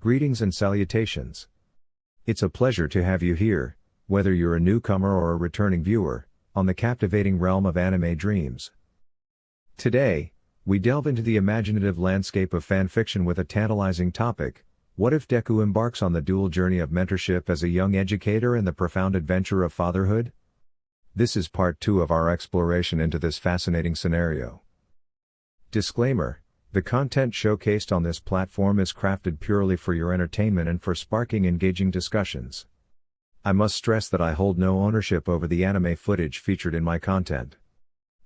Greetings and salutations. It's a pleasure to have you here, whether you're a newcomer or a returning viewer, on the captivating realm of anime dreams. Today, we delve into the imaginative landscape of fanfiction with a tantalizing topic: what if Deku embarks on the dual journey of mentorship as a young educator and the profound adventure of fatherhood? This is part 2 of our exploration into this fascinating scenario. Disclaimer: the content showcased on this platform is crafted purely for your entertainment and for sparking engaging discussions. I must stress that I hold no ownership over the anime footage featured in my content.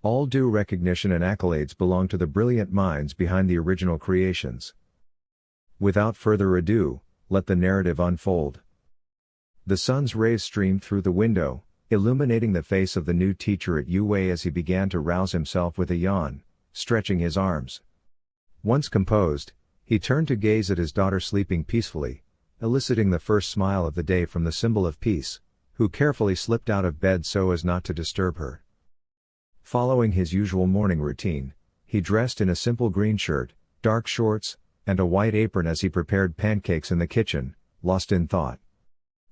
All due recognition and accolades belong to the brilliant minds behind the original creations. Without further ado, let the narrative unfold. The sun's rays streamed through the window, illuminating the face of the new teacher at UA as he began to rouse himself with a yawn, stretching his arms. Once composed, he turned to gaze at his daughter sleeping peacefully, eliciting the first smile of the day from the symbol of peace, who carefully slipped out of bed so as not to disturb her. Following his usual morning routine, he dressed in a simple green shirt, dark shorts, and a white apron as he prepared pancakes in the kitchen, lost in thought.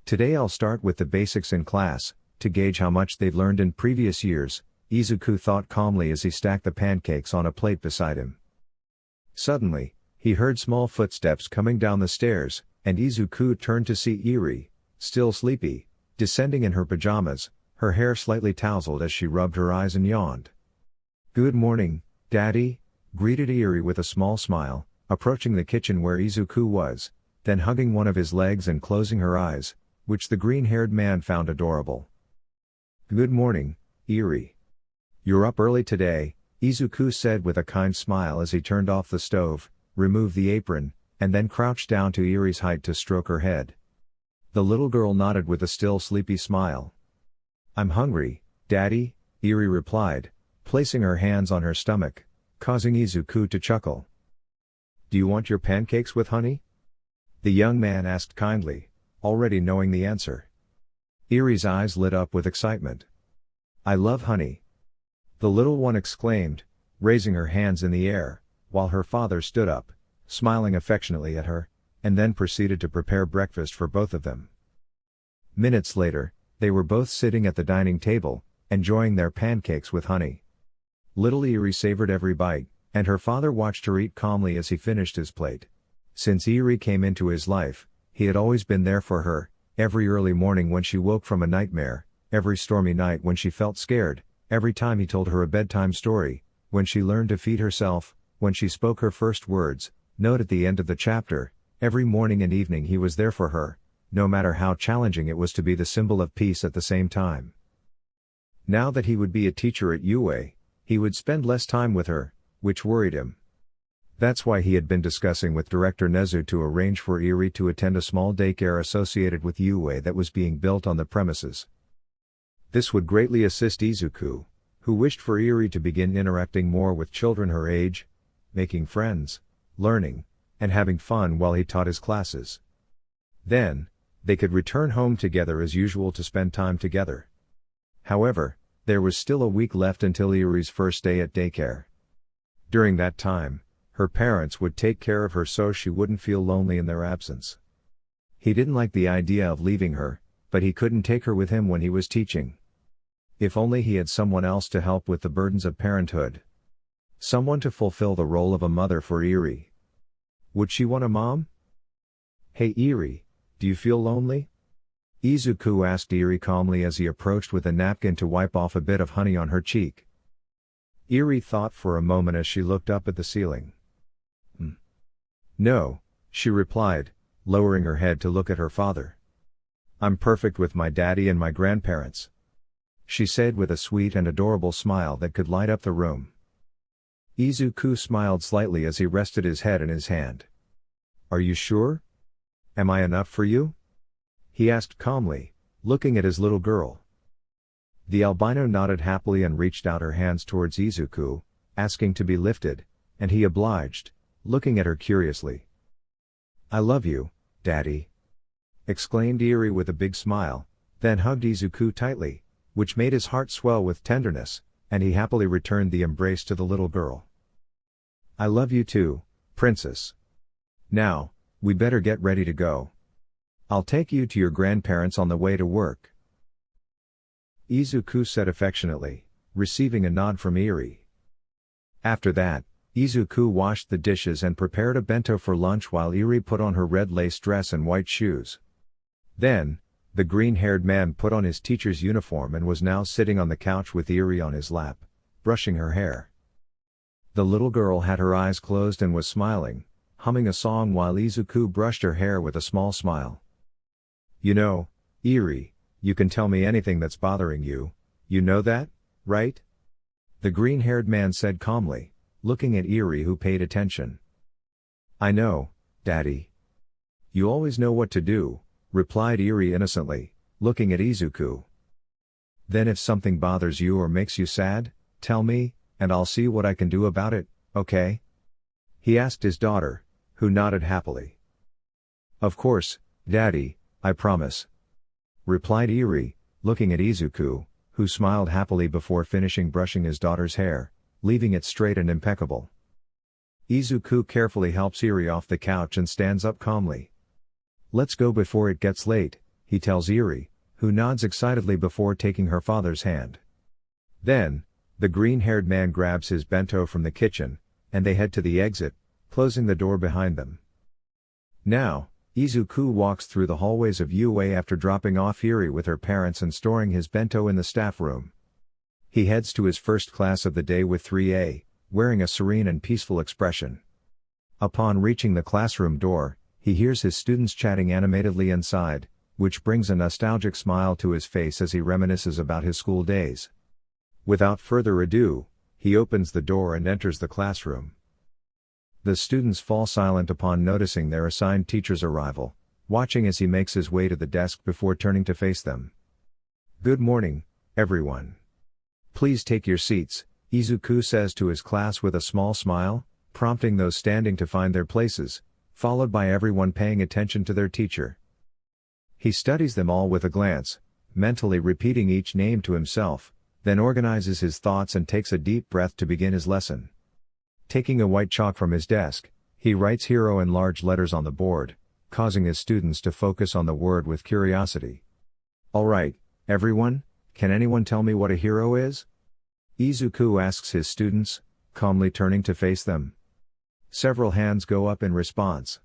Today I'll start with the basics in class, to gauge how much they've learned in previous years, Izuku thought calmly as he stacked the pancakes on a plate beside him. Suddenly, he heard small footsteps coming down the stairs, and Izuku turned to see Eri, still sleepy, descending in her pajamas, her hair slightly tousled as she rubbed her eyes and yawned. "Good morning, Daddy," greeted Eri with a small smile, approaching the kitchen where Izuku was, then hugging one of his legs and closing her eyes, which the green-haired man found adorable. "Good morning, Eri. You're up early today," Izuku said with a kind smile as he turned off the stove, removed the apron, and then crouched down to Eri's height to stroke her head. The little girl nodded with a still sleepy smile. "I'm hungry, Daddy," Eri replied, placing her hands on her stomach, causing Izuku to chuckle. "Do you want your pancakes with honey?" the young man asked kindly, already knowing the answer. Eri's eyes lit up with excitement. "I love honey," the little one exclaimed, raising her hands in the air, while her father stood up, smiling affectionately at her, and then proceeded to prepare breakfast for both of them. Minutes later, they were both sitting at the dining table, enjoying their pancakes with honey. Little Eri savored every bite, and her father watched her eat calmly as he finished his plate. Since Eri came into his life, he had always been there for her, every early morning when she woke from a nightmare, every stormy night when she felt scared, every time he told her a bedtime story, when she learned to feed herself, when she spoke her first words. Note at the end of the chapter, every morning and evening he was there for her, no matter how challenging it was to be the symbol of peace at the same time. Now that he would be a teacher at UA, he would spend less time with her, which worried him. That's why he had been discussing with Director Nezu to arrange for Eri to attend a small daycare associated with UA that was being built on the premises. This would greatly assist Izuku, who wished for Eri to begin interacting more with children her age, making friends, learning, and having fun while he taught his classes. Then, they could return home together as usual to spend time together. However, there was still a week left until Eri's first day at daycare. During that time, her parents would take care of her so she wouldn't feel lonely in their absence. He didn't like the idea of leaving her, but he couldn't take her with him when he was teaching. If only he had someone else to help with the burdens of parenthood. Someone to fulfill the role of a mother for Eri. Would she want a mom? "Hey Eri, do you feel lonely?" Izuku asked Eri calmly as he approached with a napkin to wipe off a bit of honey on her cheek. Eri thought for a moment as she looked up at the ceiling. "No," she replied, lowering her head to look at her father. "I'm perfect with my daddy and my grandparents," she said with a sweet and adorable smile that could light up the room. Izuku smiled slightly as he rested his head in his hand. "Are you sure? Am I enough for you?" he asked calmly, looking at his little girl. The albino nodded happily and reached out her hands towards Izuku, asking to be lifted, and he obliged, looking at her curiously. "I love you, Daddy," exclaimed Eri with a big smile, then hugged Izuku tightly, which made his heart swell with tenderness, and he happily returned the embrace to the little girl. "I love you too, Princess. Now, We better get ready to go. I'll take you to your grandparents on the way to work. Izuku said affectionately, receiving a nod from Eri. After that, Izuku washed the dishes and prepared a bento for lunch while Eri put on her red lace dress and white shoes. Then, the green-haired man put on his teacher's uniform and was now sitting on the couch with Eri on his lap, brushing her hair. The little girl had her eyes closed and was smiling, humming a song while Izuku brushed her hair with a small smile. You know, Eri, you can tell me anything that's bothering you, you know that, right? The green-haired man said calmly, looking at Eri who paid attention. I know, Daddy. You always know what to do, replied Eri innocently, looking at Izuku. Then if something bothers you or makes you sad, tell me, and I'll see what I can do about it, okay? He asked his daughter, who nodded happily. Of course, Daddy, I promise. Replied Eri, looking at Izuku, who smiled happily before finishing brushing his daughter's hair, leaving it straight and impeccable. Izuku carefully helps Eri off the couch and stands up calmly. Let's go before it gets late, he tells Eri, who nods excitedly before taking her father's hand. Then, the green-haired man grabs his bento from the kitchen, and they head to the exit, closing the door behind them. Now, Izuku walks through the hallways of UA after dropping off Eri with her parents and storing his bento in the staff room. He heads to his first class of the day with 3A, wearing a serene and peaceful expression. Upon reaching the classroom door, he hears his students chatting animatedly inside, which brings a nostalgic smile to his face as he reminisces about his school days. Without further ado, he opens the door and enters the classroom. The students fall silent upon noticing their assigned teacher's arrival, watching as he makes his way to the desk before turning to face them. Good morning, everyone. Please take your seats, Izuku says to his class with a small smile, prompting those standing to find their places, followed by everyone paying attention to their teacher. He studies them all with a glance, mentally repeating each name to himself, then organizes his thoughts and takes a deep breath to begin his lesson. Taking a white chalk from his desk, he writes hero in large letters on the board, causing his students to focus on the word with curiosity. Alright, everyone, can anyone tell me what a hero is? Izuku asks his students, calmly turning to face them. Several hands go up in response.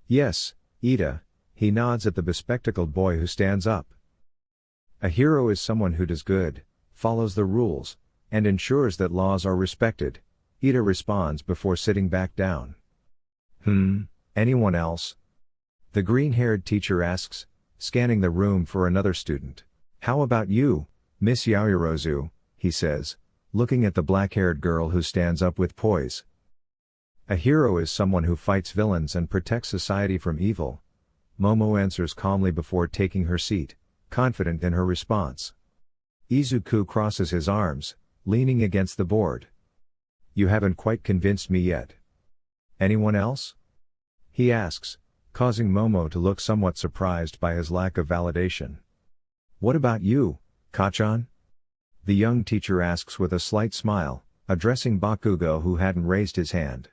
Yes, Ida, he nods at the bespectacled boy who stands up. A hero is someone who does good, follows the rules, and ensures that laws are respected, Ida responds before sitting back down. Anyone else? The green-haired teacher asks, scanning the room for another student. How about you, Miss Yaoyorozu, he says, looking at the black-haired girl who stands up with poise. A hero is someone who fights villains and protects society from evil, Momo answers calmly before taking her seat, confident in her response. Izuku crosses his arms, leaning against the board. You haven't quite convinced me yet. Anyone else? He asks, causing Momo to look somewhat surprised by his lack of validation. What about you, Kachan? The young teacher asks with a slight smile, addressing Bakugo who hadn't raised his hand.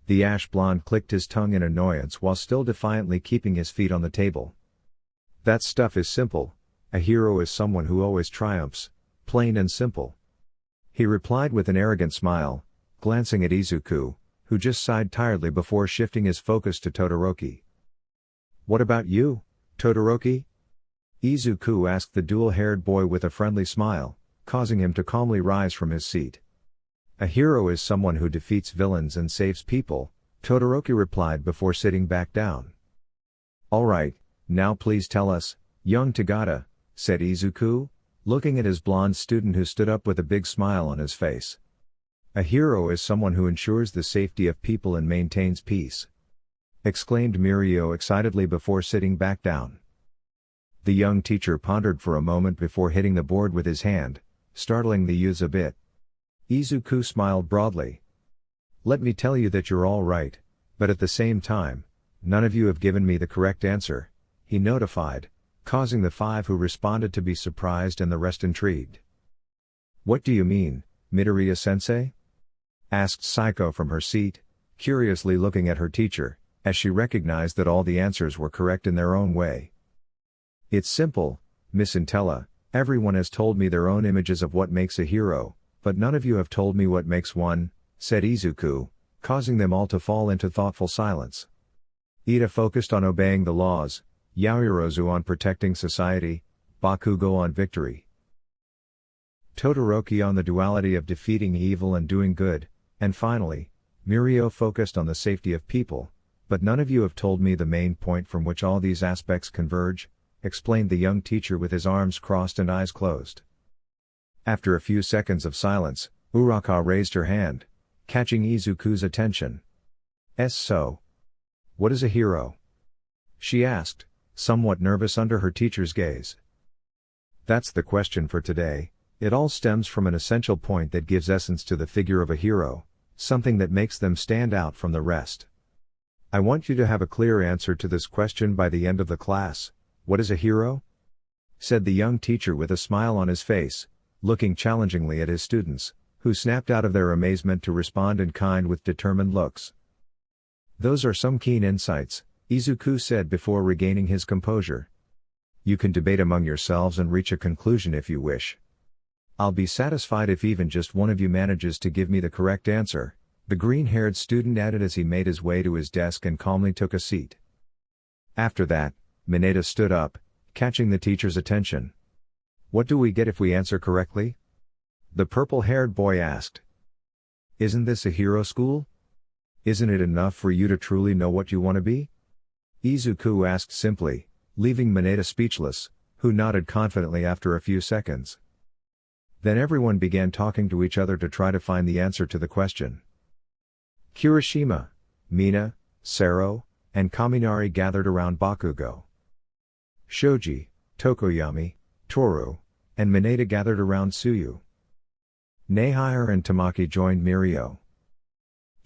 The ash blonde clicked his tongue in annoyance while still defiantly keeping his feet on the table. That stuff is simple, a hero is someone who always triumphs, plain and simple. He replied with an arrogant smile, glancing at Izuku, who just sighed tiredly before shifting his focus to Todoroki. What about you, Todoroki? Izuku asked the dual-haired boy with a friendly smile, causing him to calmly rise from his seat. A hero is someone who defeats villains and saves people, Todoroki replied before sitting back down. Alright, now please tell us, young Tagata, said Izuku, looking at his blonde student who stood up with a big smile on his face. A hero is someone who ensures the safety of people and maintains peace, exclaimed Mirio excitedly before sitting back down. The young teacher pondered for a moment before hitting the board with his hand, startling the youths a bit. Izuku smiled broadly. Let me tell you that you're all right, but at the same time, none of you have given me the correct answer, he notified, causing the 5 who responded to be surprised and the rest intrigued. What do you mean, Midoriya-sensei? Asked Saiko from her seat, curiously looking at her teacher, as she recognized that all the answers were correct in their own way. "It's simple, Miss Intella, everyone has told me their own images of what makes a hero, but none of you have told me what makes one," said Izuku, causing them all to fall into thoughtful silence. Ida focused on obeying the laws, Yaoyorozu on protecting society, Bakugo on victory, Todoroki on the duality of defeating evil and doing good, and finally, Mirio focused on the safety of people. "But none of you have told me the main point from which all these aspects converge," explained the young teacher with his arms crossed and eyes closed. After a few seconds of silence, Uraka raised her hand, catching Izuku's attention. "So. What is a hero?" she asked, somewhat nervous under her teacher's gaze. "That's the question for today. It all stems from an essential point that gives essence to the figure of a hero, something that makes them stand out from the rest. I want you to have a clear answer to this question by the end of the class. What is a hero?" said the young teacher with a smile on his face, looking challengingly at his students, who snapped out of their amazement to respond in kind with determined looks. "Those are some keen insights," Izuku said before regaining his composure. "You can debate among yourselves and reach a conclusion if you wish. I'll be satisfied if even just one of you manages to give me the correct answer," the green-haired student added as he made his way to his desk and calmly took a seat. After that, Mineta stood up, catching the teacher's attention. "What do we get if we answer correctly?" the purple-haired boy asked. "Isn't this a hero school? Isn't it enough for you to truly know what you want to be?" Izuku asked simply, leaving Mineta speechless, who nodded confidently after a few seconds. Then everyone began talking to each other to try to find the answer to the question. Kirishima, Mina, Sero, and Kaminari gathered around Bakugo. Shoji, Tokoyami, Toru, and Mineta gathered around Tsuyu. Nehire and Tamaki joined Mirio.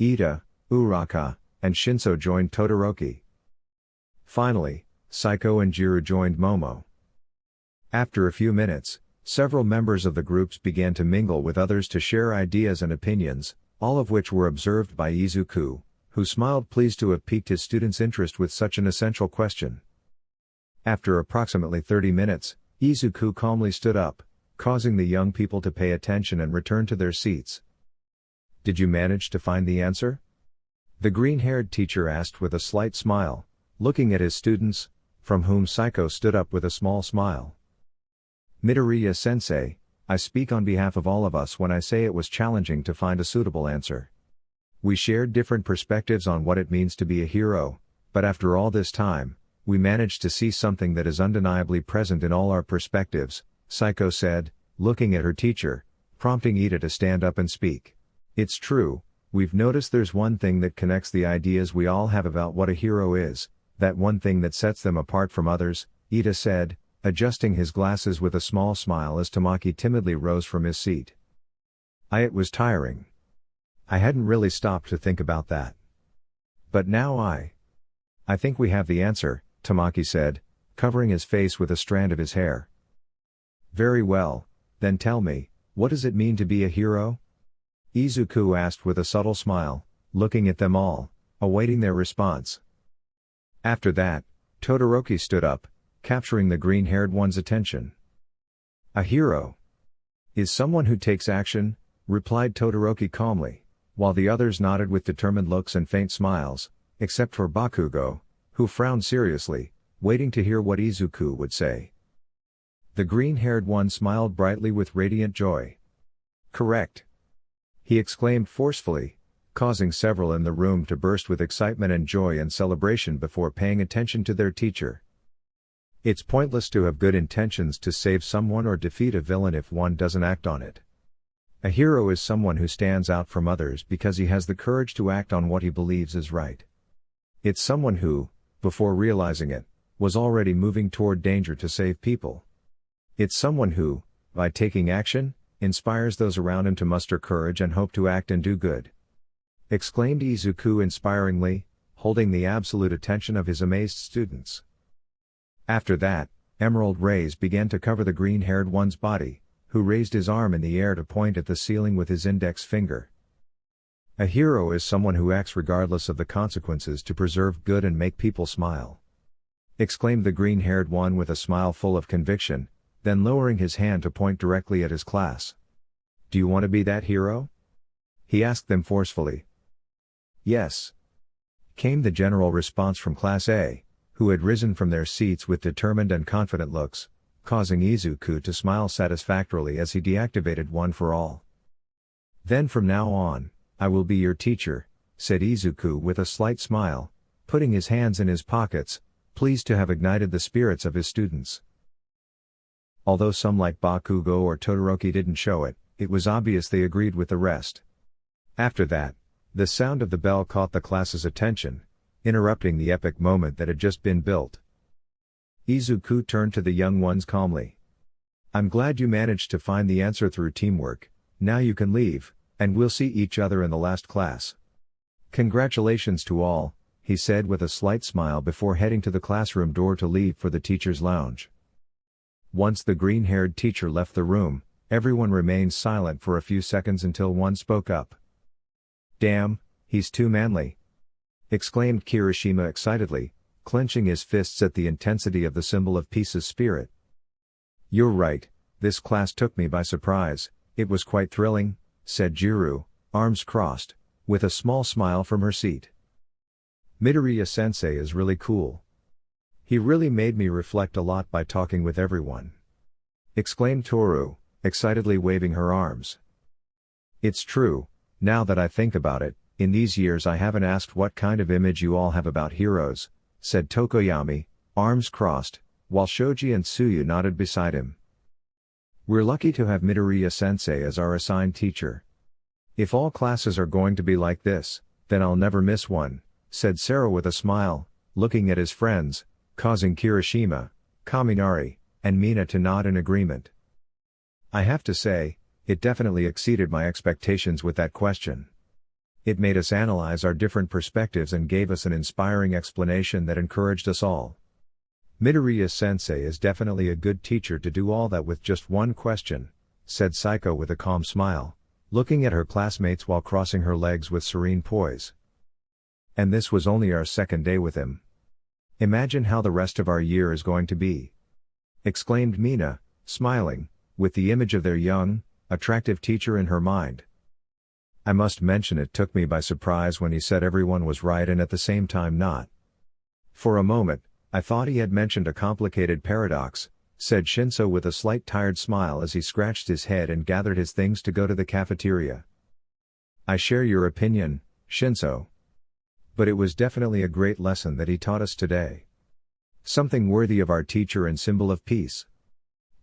Ida, Uraka, and Shinso joined Todoroki. Finally, Saiko and Jiru joined Momo. After a few minutes, several members of the groups began to mingle with others to share ideas and opinions, all of which were observed by Izuku, who smiled pleased to have piqued his students' interest with such an essential question. After approximately 30 minutes, Izuku calmly stood up, causing the young people to pay attention and return to their seats. "Did you manage to find the answer?" the green-haired teacher asked with a slight smile, looking at his students, from whom Saiko stood up with a small smile. "Midoriya-sensei, I speak on behalf of all of us when I say it was challenging to find a suitable answer. We shared different perspectives on what it means to be a hero, but after all this time, we managed to see something that is undeniably present in all our perspectives," Saiko said, looking at her teacher, prompting Ida to stand up and speak. "It's true, we've noticed there's one thing that connects the ideas we all have about what a hero is, that one thing that sets them apart from others," Ida said, adjusting his glasses with a small smile as Tamaki timidly rose from his seat. It was tiring. I hadn't really stopped to think about that. But now I think we have the answer," Tamaki said, covering his face with a strand of his hair. "Very well, then tell me, what does it mean to be a hero?" Izuku asked with a subtle smile, looking at them all, awaiting their response. After that, Todoroki stood up, capturing the green-haired one's attention. "A hero is someone who takes action," replied Todoroki calmly, while the others nodded with determined looks and faint smiles, except for Bakugo, who frowned seriously, waiting to hear what Izuku would say. The green-haired one smiled brightly with radiant joy. "Correct!" he exclaimed forcefully, causing several in the room to burst with excitement and joy and celebration before paying attention to their teacher. It's pointless to have good intentions to save someone or defeat a villain if one doesn't act on it. A hero is someone who stands out from others because he has the courage to act on what he believes is right. It's someone who, before realizing it, was already moving toward danger to save people. It's someone who, by taking action, inspires those around him to muster courage and hope to act and do good," exclaimed Izuku inspiringly, holding the absolute attention of his amazed students. After that, emerald rays began to cover the green-haired one's body, who raised his arm in the air to point at the ceiling with his index finger. A hero is someone who acts regardless of the consequences to preserve good and make people smile. Exclaimed the green-haired one with a smile full of conviction, then lowering his hand to point directly at his class. Do you want to be that hero? He asked them forcefully. Yes. Came the general response from Class A, who had risen from their seats with determined and confident looks, causing Izuku to smile satisfactorily as he deactivated One for All. Then from now on, I will be your teacher, said Izuku with a slight smile, putting his hands in his pockets, pleased to have ignited the spirits of his students. Although some like Bakugo or Todoroki didn't show it, it was obvious they agreed with the rest. After that, the sound of the bell caught the class's attention, interrupting the epic moment that had just been built. Izuku turned to the young ones calmly. I'm glad you managed to find the answer through teamwork. Now you can leave, and we'll see each other in the last class. Congratulations to all, he said with a slight smile before heading to the classroom door to leave for the teacher's lounge. Once the green-haired teacher left the room, everyone remained silent for a few seconds until one spoke up. Damn, he's too manly! Exclaimed Kirishima excitedly, clenching his fists at the intensity of the symbol of peace's spirit. You're right, this class took me by surprise, it was quite thrilling, said Juru, arms crossed, with a small smile from her seat. Midoriya-sensei is really cool. He really made me reflect a lot by talking with everyone. Exclaimed Toru, excitedly waving her arms. It's true, now that I think about it, in these years I haven't asked what kind of image you all have about heroes, said Tokoyami, arms crossed, while Shoji and Tsuyu nodded beside him. We're lucky to have Midoriya-sensei as our assigned teacher. If all classes are going to be like this, then I'll never miss one, said Sero with a smile, looking at his friends, causing Kirishima, Kaminari, and Mina to nod in agreement. I have to say, it definitely exceeded my expectations with that question. It made us analyze our different perspectives and gave us an inspiring explanation that encouraged us all. Midoriya-sensei is definitely a good teacher to do all that with just one question, said Saiko with a calm smile, looking at her classmates while crossing her legs with serene poise. And this was only our second day with him. Imagine how the rest of our year is going to be. Exclaimed Mina, smiling, with the image of their young, attractive teacher in her mind. I must mention it took me by surprise when he said everyone was right and at the same time not. For a moment, I thought he had mentioned a complicated paradox, said Shinso with a slight tired smile as he scratched his head and gathered his things to go to the cafeteria. I share your opinion, Shinso. But it was definitely a great lesson that he taught us today. Something worthy of our teacher and symbol of peace.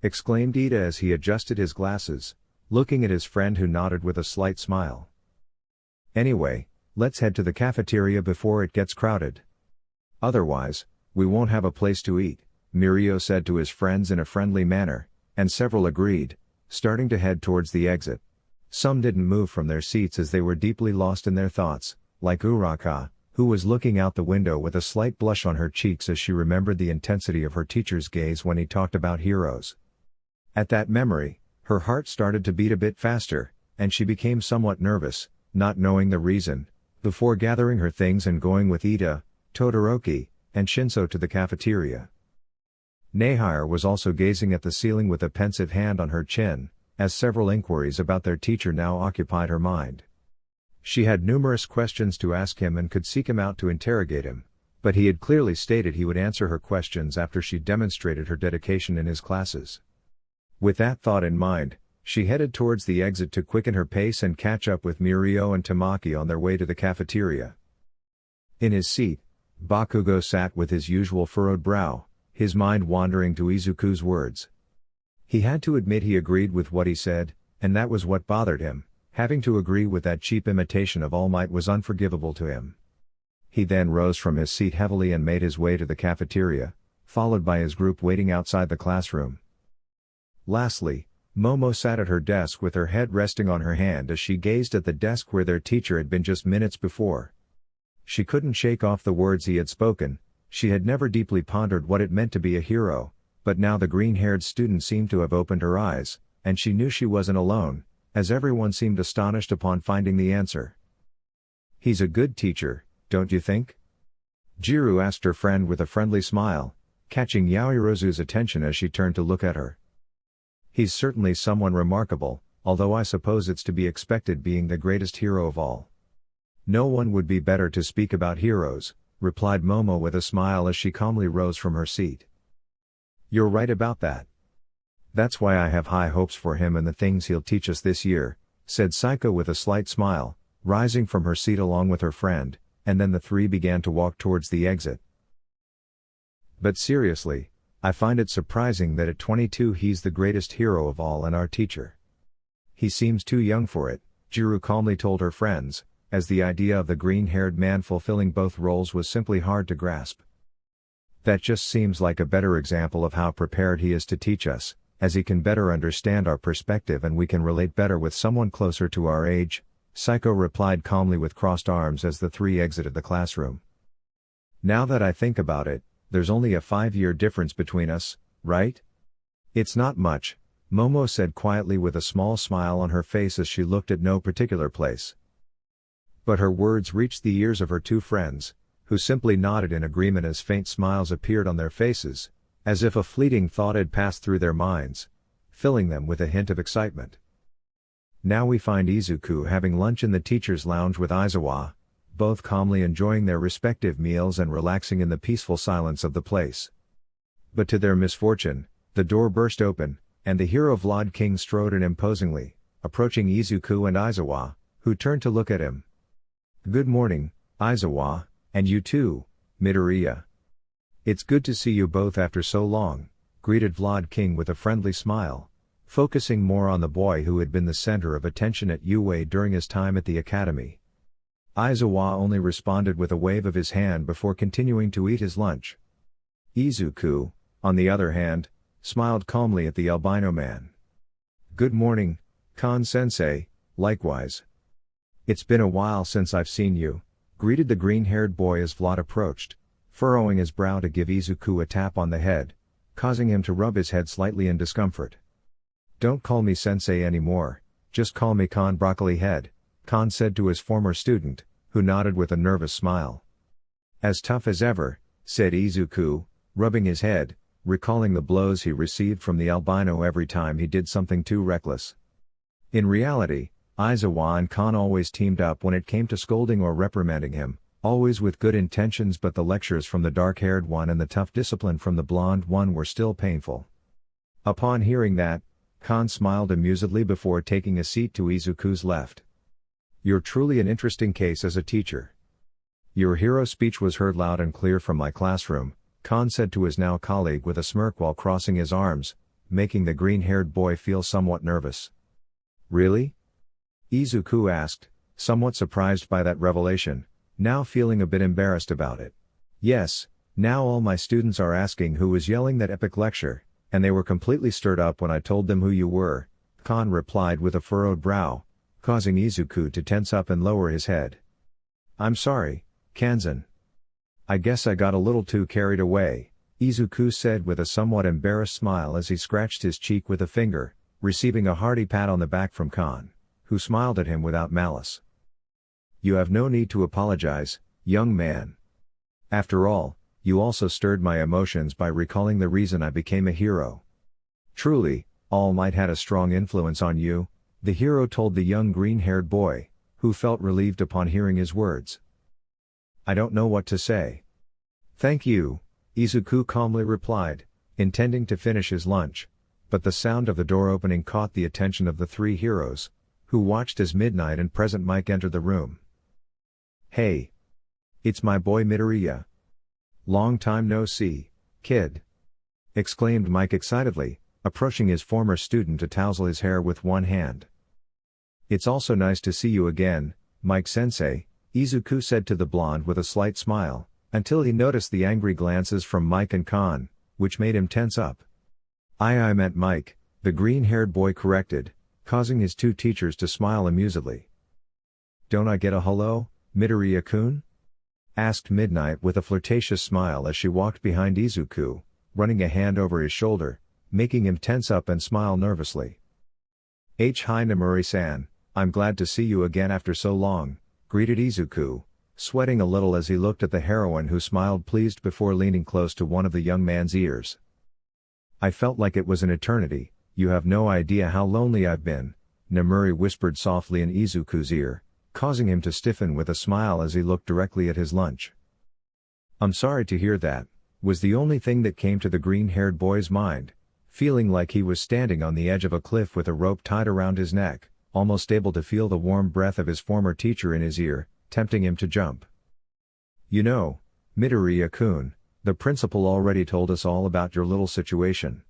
Exclaimed Ida as he adjusted his glasses, looking at his friend who nodded with a slight smile. Anyway, let's head to the cafeteria before it gets crowded. Otherwise, we won't have a place to eat, Mirio said to his friends in a friendly manner, and several agreed, starting to head towards the exit. Some didn't move from their seats as they were deeply lost in their thoughts, like Uraka, who was looking out the window with a slight blush on her cheeks as she remembered the intensity of her teacher's gaze when he talked about heroes. At that memory, her heart started to beat a bit faster, and she became somewhat nervous, not knowing the reason, before gathering her things and going with Ida, Todoroki, and Shinso to the cafeteria. Nehire was also gazing at the ceiling with a pensive hand on her chin, as several inquiries about their teacher now occupied her mind. She had numerous questions to ask him and could seek him out to interrogate him, but he had clearly stated he would answer her questions after she demonstrated her dedication in his classes. With that thought in mind, she headed towards the exit to quicken her pace and catch up with Mirio and Tamaki on their way to the cafeteria. In his seat, Bakugo sat with his usual furrowed brow, his mind wandering to Izuku's words. He had to admit he agreed with what he said, and that was what bothered him. Having to agree with that cheap imitation of All Might was unforgivable to him. He then rose from his seat heavily and made his way to the cafeteria, followed by his group waiting outside the classroom. Lastly, Momo sat at her desk with her head resting on her hand as she gazed at the desk where their teacher had been just minutes before. She couldn't shake off the words he had spoken. She had never deeply pondered what it meant to be a hero, but now the green-haired student seemed to have opened her eyes, and she knew she wasn't alone, as everyone seemed astonished upon finding the answer. He's a good teacher, don't you think? Jiro asked her friend with a friendly smile, catching Yaoirozu's attention as she turned to look at her. He's certainly someone remarkable, although I suppose it's to be expected being the greatest hero of all. No one would be better to speak about heroes, replied Momo with a smile as she calmly rose from her seat. You're right about that. That's why I have high hopes for him and the things he'll teach us this year, said Saiko with a slight smile, rising from her seat along with her friend, and then the three began to walk towards the exit. But seriously, I find it surprising that at 22 he's the greatest hero of all and our teacher. He seems too young for it, Jiro calmly told her friends, as the idea of the green-haired man fulfilling both roles was simply hard to grasp. That just seems like a better example of how prepared he is to teach us, as he can better understand our perspective and we can relate better with someone closer to our age, Saiko replied calmly with crossed arms as the three exited the classroom. Now that I think about it, there's only a 5-year difference between us, right? It's not much, Momo said quietly with a small smile on her face as she looked at no particular place. But her words reached the ears of her two friends, who simply nodded in agreement as faint smiles appeared on their faces, as if a fleeting thought had passed through their minds, filling them with a hint of excitement. Now we find Izuku having lunch in the teacher's lounge with Aizawa, both calmly enjoying their respective meals and relaxing in the peaceful silence of the place. But to their misfortune, the door burst open, and the hero Vlad King strode in imposingly, approaching Izuku and Aizawa, who turned to look at him. Good morning, Aizawa, and you too, Midoriya. It's good to see you both after so long, greeted Vlad King with a friendly smile, focusing more on the boy who had been the center of attention at UA during his time at the academy. Aizawa only responded with a wave of his hand before continuing to eat his lunch. Izuku, on the other hand, smiled calmly at the albino man. Good morning, Kan-sensei, likewise. It's been a while since I've seen you, greeted the green-haired boy as Vlad approached, furrowing his brow to give Izuku a tap on the head, causing him to rub his head slightly in discomfort. Don't call me sensei anymore, just call me Kan Broccoli Head, Kan said to his former student, who nodded with a nervous smile. As tough as ever, said Izuku, rubbing his head, recalling the blows he received from the albino every time he did something too reckless. In reality, Aizawa and Kan always teamed up when it came to scolding or reprimanding him, always with good intentions, but the lectures from the dark-haired one and the tough discipline from the blonde one were still painful. Upon hearing that, Kan smiled amusedly before taking a seat to Izuku's left. You're truly an interesting case as a teacher. Your hero speech was heard loud and clear from my classroom, Kan said to his now colleague with a smirk while crossing his arms, making the green-haired boy feel somewhat nervous. Really? Izuku asked, somewhat surprised by that revelation, now feeling a bit embarrassed about it. Yes, now all my students are asking who was yelling that epic lecture, and they were completely stirred up when I told them who you were, Kan replied with a furrowed brow, causing Izuku to tense up and lower his head. I'm sorry, Kanzan. I guess I got a little too carried away, Izuku said with a somewhat embarrassed smile as he scratched his cheek with a finger, receiving a hearty pat on the back from Kan, who smiled at him without malice. You have no need to apologize, young man. After all, you also stirred my emotions by recalling the reason I became a hero. Truly, All Might had a strong influence on you, the hero told the young green-haired boy, who felt relieved upon hearing his words. I don't know what to say. Thank you, Izuku calmly replied, intending to finish his lunch, but the sound of the door opening caught the attention of the three heroes, who watched as Midnight and Present Mike entered the room. Hey! It's my boy Midoriya. Long time no see, kid! Exclaimed Mike excitedly, approaching his former student to tousle his hair with one hand. It's also nice to see you again, Mike-sensei, Izuku said to the blonde with a slight smile, until he noticed the angry glances from Mike and Kan, which made him tense up. I meant Mike, the green-haired boy corrected, causing his two teachers to smile amusedly. Don't I get a hello, Midoriya-kun? Asked Midnight with a flirtatious smile as she walked behind Izuku, running a hand over his shoulder, making him tense up and smile nervously. Hi Namuri-san, I'm glad to see you again after so long, greeted Izuku, sweating a little as he looked at the heroine who smiled pleased before leaning close to one of the young man's ears. I felt like it was an eternity. You have no idea how lonely I've been, Nemuri whispered softly in Izuku's ear, causing him to stiffen with a smile as he looked directly at his lunch. I'm sorry to hear that, was the only thing that came to the green-haired boy's mind, feeling like he was standing on the edge of a cliff with a rope tied around his neck, almost able to feel the warm breath of his former teacher in his ear, tempting him to jump. You know, Midoriya-kun, the principal already told us all about your little situation.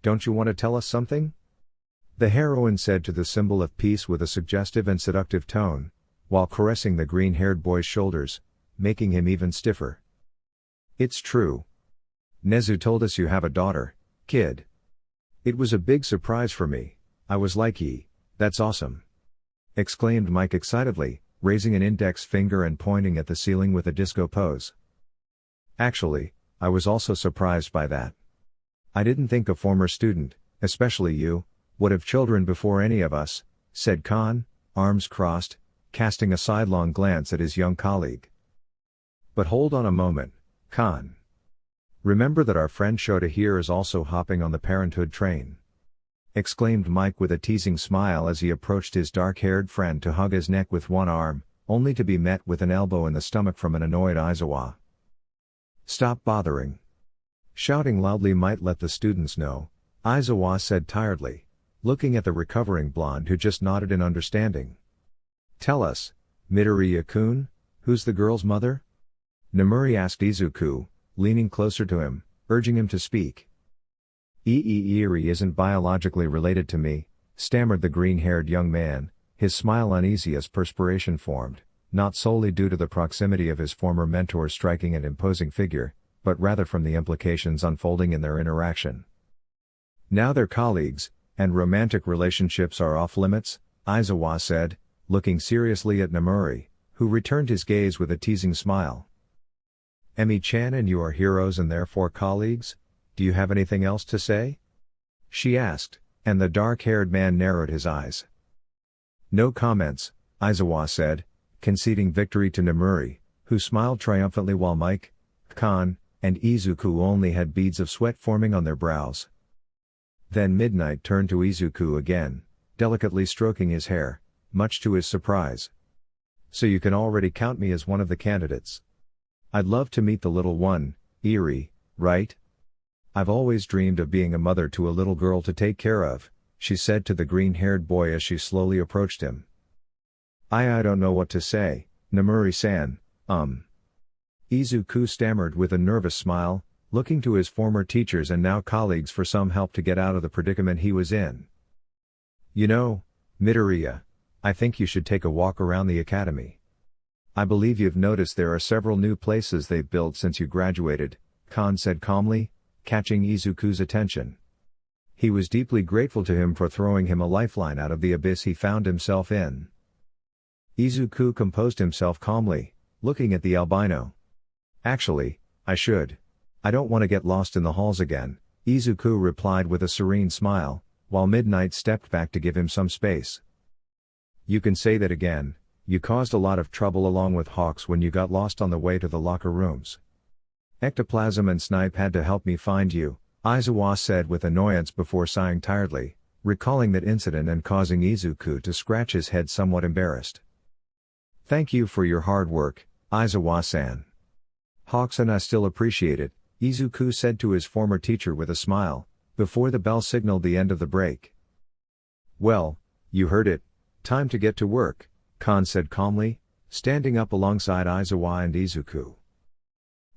Don't you want to tell us something? The heroine said to the symbol of peace with a suggestive and seductive tone, while caressing the green-haired boy's shoulders, making him even stiffer. It's true. Nezu told us you have a daughter, kid. It was a big surprise for me. I was like, that's awesome. Exclaimed Mike excitedly, raising an index finger and pointing at the ceiling with a disco pose. Actually, I was also surprised by that. I didn't think a former student, especially you, would have children before any of us, said Khan, arms crossed, casting a sidelong glance at his young colleague. But hold on a moment, Khan. Remember that our friend Shota here is also hopping on the parenthood train. Exclaimed Mike with a teasing smile as he approached his dark-haired friend to hug his neck with one arm, only to be met with an elbow in the stomach from an annoyed Aizawa. Stop bothering. Shouting loudly might let the students know, Aizawa said tiredly, looking at the recovering blonde who just nodded in understanding. Tell us, Midoriya-kun, who's the girl's mother? Nemuri asked Izuku, leaning closer to him, urging him to speak. Iri isn't biologically related to me, stammered the green-haired young man, his smile uneasy as perspiration formed, not solely due to the proximity of his former mentor's striking and imposing figure, but rather from the implications unfolding in their interaction. Now they're colleagues, and romantic relationships are off limits, Aizawa said, looking seriously at Nemuri, who returned his gaze with a teasing smile. Emi-chan and you are heroes and therefore colleagues? Do you have anything else to say? She asked, and the dark-haired man narrowed his eyes. No comments, Aizawa said, conceding victory to Nemuri, who smiled triumphantly while Mike, Khan, and Izuku only had beads of sweat forming on their brows. Then Midnight turned to Izuku again, delicately stroking his hair, much to his surprise. So you can already count me as one of the candidates. I'd love to meet the little one, Iri, right? I've always dreamed of being a mother to a little girl to take care of, she said to the green-haired boy as she slowly approached him. I don't know what to say, Nemuri-san, Izuku stammered with a nervous smile, looking to his former teachers and now colleagues for some help to get out of the predicament he was in. You know, Midoriya, I think you should take a walk around the academy. I believe you've noticed there are several new places they've built since you graduated, Khan said calmly, catching Izuku's attention. He was deeply grateful to him for throwing him a lifeline out of the abyss he found himself in. Izuku composed himself calmly, looking at the albino. Actually, I should. I don't want to get lost in the halls again, Izuku replied with a serene smile, while Midnight stepped back to give him some space. You can say that again, you caused a lot of trouble along with Hawks when you got lost on the way to the locker rooms. Ectoplasm and Snipe had to help me find you, Aizawa said with annoyance before sighing tiredly, recalling that incident and causing Izuku to scratch his head somewhat embarrassed. Thank you for your hard work, Aizawa-san. Hawks and I still appreciate it, Izuku said to his former teacher with a smile, before the bell signaled the end of the break. Well, you heard it, time to get to work, Khan said calmly, standing up alongside Aizawa and Izuku.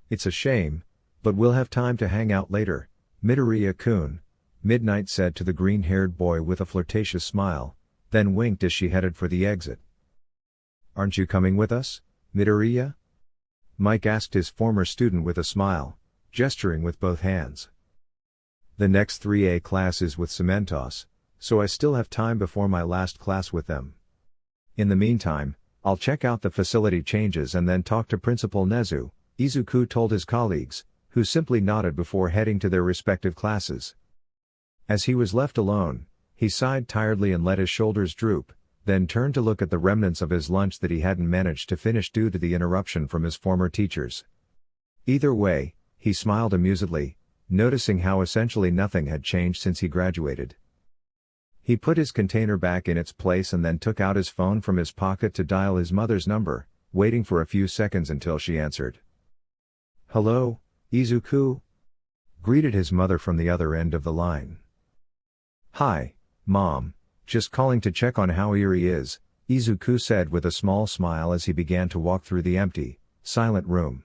It's a shame, but we'll have time to hang out later, Midoriya-kun, Midnight said to the green-haired boy with a flirtatious smile, then winked as she headed for the exit. Aren't you coming with us, Midoriya? Mike asked his former student with a smile, gesturing with both hands. The next 3A class is with Cementos, so I still have time before my last class with them. In the meantime, I'll check out the facility changes and then talk to Principal Nezu, Izuku told his colleagues, who simply nodded before heading to their respective classes. As he was left alone, he sighed tiredly and let his shoulders droop, then turned to look at the remnants of his lunch that he hadn't managed to finish due to the interruption from his former teachers. Either way, he smiled amusedly, noticing how essentially nothing had changed since he graduated. He put his container back in its place and then took out his phone from his pocket to dial his mother's number, waiting for a few seconds until she answered. "Hello, Izuku?" greeted his mother from the other end of the line. "Hi, Mom, just calling to check on how Eri is," Izuku said with a small smile as he began to walk through the empty, silent room.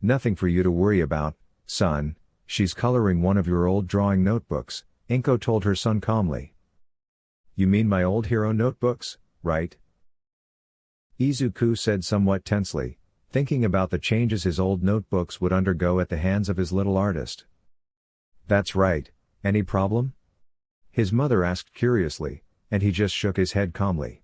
"Nothing for you to worry about, son, she's coloring one of your old drawing notebooks," Inko told her son calmly. "You mean my old hero notebooks, right?" Izuku said somewhat tensely, thinking about the changes his old notebooks would undergo at the hands of his little artist. "That's right, any problem?" his mother asked curiously, and he just shook his head calmly.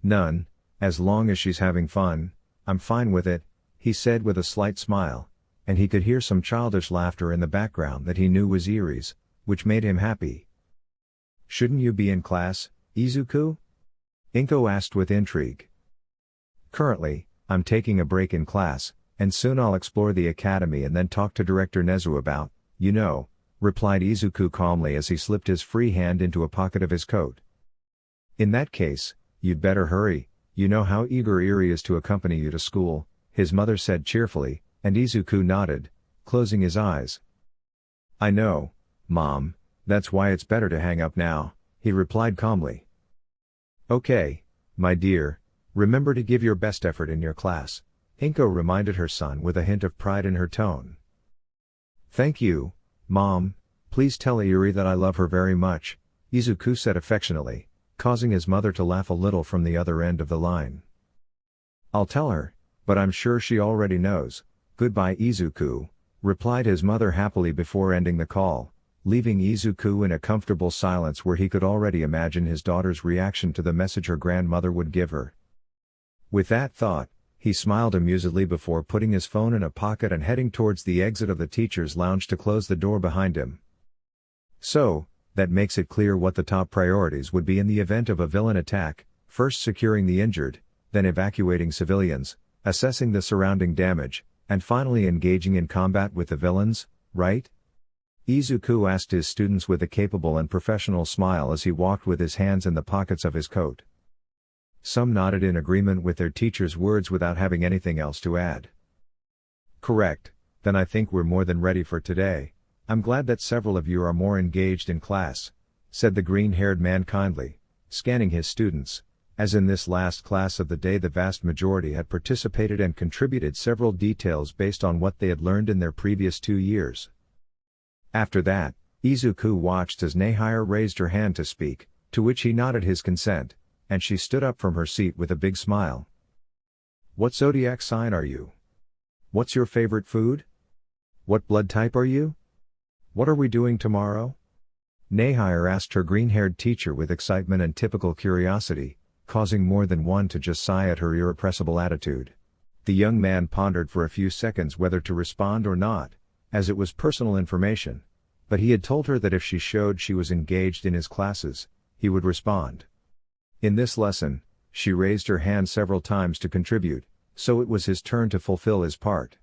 "None, as long as she's having fun, I'm fine with it," he said with a slight smile, and he could hear some childish laughter in the background that he knew was Eri's, which made him happy. "Shouldn't you be in class, Izuku?" Inko asked with intrigue. "Currently, I'm taking a break in class, and soon I'll explore the academy and then talk to Director Nezu about, replied Izuku calmly as he slipped his free hand into a pocket of his coat. "In that case, you'd better hurry, you know how eager Eri is to accompany you to school," his mother said cheerfully, and Izuku nodded, closing his eyes. "I know, Mom, that's why it's better to hang up now," he replied calmly. "Okay, my dear, remember to give your best effort in your class," Inko reminded her son with a hint of pride in her tone. "Thank you, Mom, please tell Eri that I love her very much," Izuku said affectionately, causing his mother to laugh a little from the other end of the line. "I'll tell her, but I'm sure she already knows. Goodbye Izuku," replied his mother happily before ending the call, leaving Izuku in a comfortable silence where he could already imagine his daughter's reaction to the message her grandmother would give her. With that thought, he smiled amusedly before putting his phone in a pocket and heading towards the exit of the teacher's lounge to close the door behind him. So, that makes it clear what the top priorities would be in the event of a villain attack: first securing the injured, then evacuating civilians, assessing the surrounding damage, and finally engaging in combat with the villains, right? Izuku asked his students with a capable and professional smile as he walked with his hands in the pockets of his coat. Some nodded in agreement with their teacher's words without having anything else to add. "Correct, then I think we're more than ready for today. I'm glad that several of you are more engaged in class," said the green-haired man kindly, scanning his students, as in this last class of the day the vast majority had participated and contributed several details based on what they had learned in their previous 2 years. After that, Izuku watched as Nehire raised her hand to speak, to which he nodded his consent, and she stood up from her seat with a big smile. "What zodiac sign are you? What's your favorite food? What blood type are you? What are we doing tomorrow?" Nehire asked her green-haired teacher with excitement and typical curiosity, causing more than one to just sigh at her irrepressible attitude. The young man pondered for a few seconds whether to respond or not, as it was personal information, but he had told her that if she showed she was engaged in his classes, he would respond. In this lesson, she raised her hand several times to contribute, so it was his turn to fulfill his part.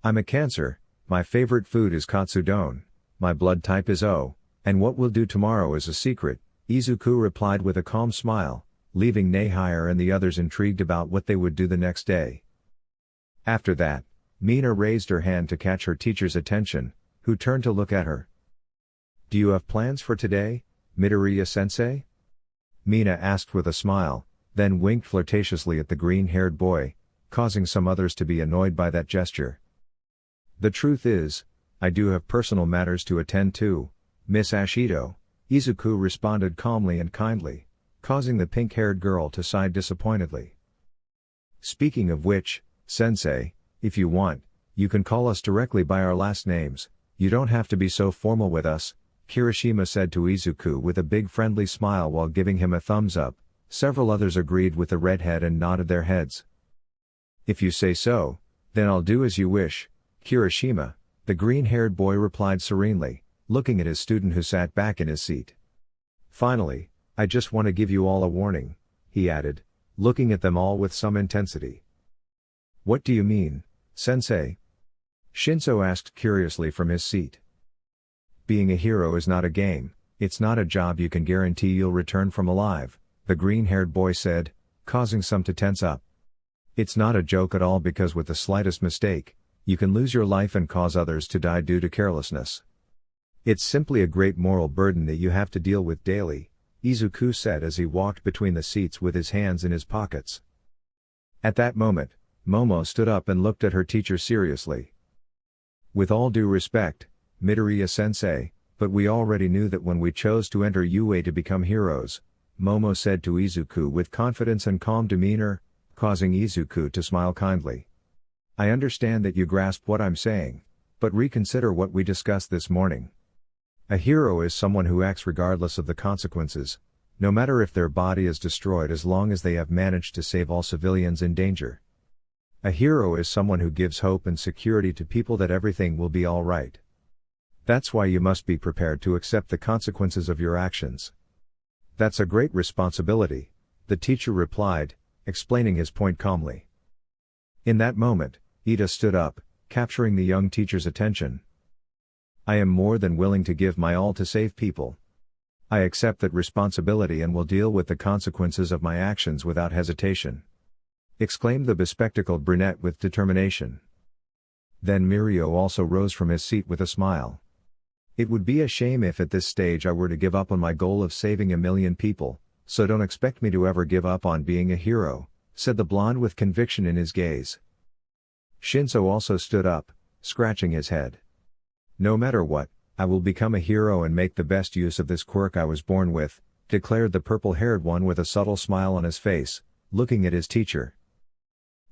"I'm a Cancer, my favorite food is katsudon, my blood type is O, and what we'll do tomorrow is a secret," Izuku replied with a calm smile, leaving Nehire and the others intrigued about what they would do the next day. After that, Mina raised her hand to catch her teacher's attention, who turned to look at her. "Do you have plans for today, Midoriya-sensei?" Mina asked with a smile, then winked flirtatiously at the green-haired boy, causing some others to be annoyed by that gesture. "The truth is, I do have personal matters to attend to, Miss Ashido," Izuku responded calmly and kindly, causing the pink-haired girl to sigh disappointedly. "Speaking of which, Sensei, if you want, you can call us directly by our last names, you don't have to be so formal with us," Kirishima said to Izuku with a big friendly smile while giving him a thumbs up. Several others agreed with the redhead and nodded their heads. "If you say so, then I'll do as you wish, Kirishima," the green-haired boy replied serenely, looking at his student who sat back in his seat. Finally, I just want to give you all a warning, he added, looking at them all with some intensity. What do you mean, sensei? Shinso asked curiously from his seat. Being a hero is not a game, it's not a job you can guarantee you'll return from alive, the green-haired boy said, causing some to tense up. It's not a joke at all because with the slightest mistake, you can lose your life and cause others to die due to carelessness. It's simply a great moral burden that you have to deal with daily, Izuku said as he walked between the seats with his hands in his pockets. At that moment, Momo stood up and looked at her teacher seriously. With all due respect, Midoriya-sensei, but we already knew that when we chose to enter UA to become heroes, Momo said to Izuku with confidence and calm demeanor, causing Izuku to smile kindly. I understand that you grasp what I'm saying, but reconsider what we discussed this morning. A hero is someone who acts regardless of the consequences, no matter if their body is destroyed as long as they have managed to save all civilians in danger. A hero is someone who gives hope and security to people that everything will be all right. That's why you must be prepared to accept the consequences of your actions. That's a great responsibility, the teacher replied, explaining his point calmly. In that moment, Ida stood up, capturing the young teacher's attention. I am more than willing to give my all to save people. I accept that responsibility and will deal with the consequences of my actions without hesitation, exclaimed the bespectacled brunette with determination. Then Mirio also rose from his seat with a smile. It would be a shame if at this stage I were to give up on my goal of saving 1 million people, so don't expect me to ever give up on being a hero, said the blonde with conviction in his gaze. Shinso also stood up, scratching his head. No matter what, I will become a hero and make the best use of this quirk I was born with, declared the purple-haired one with a subtle smile on his face, looking at his teacher.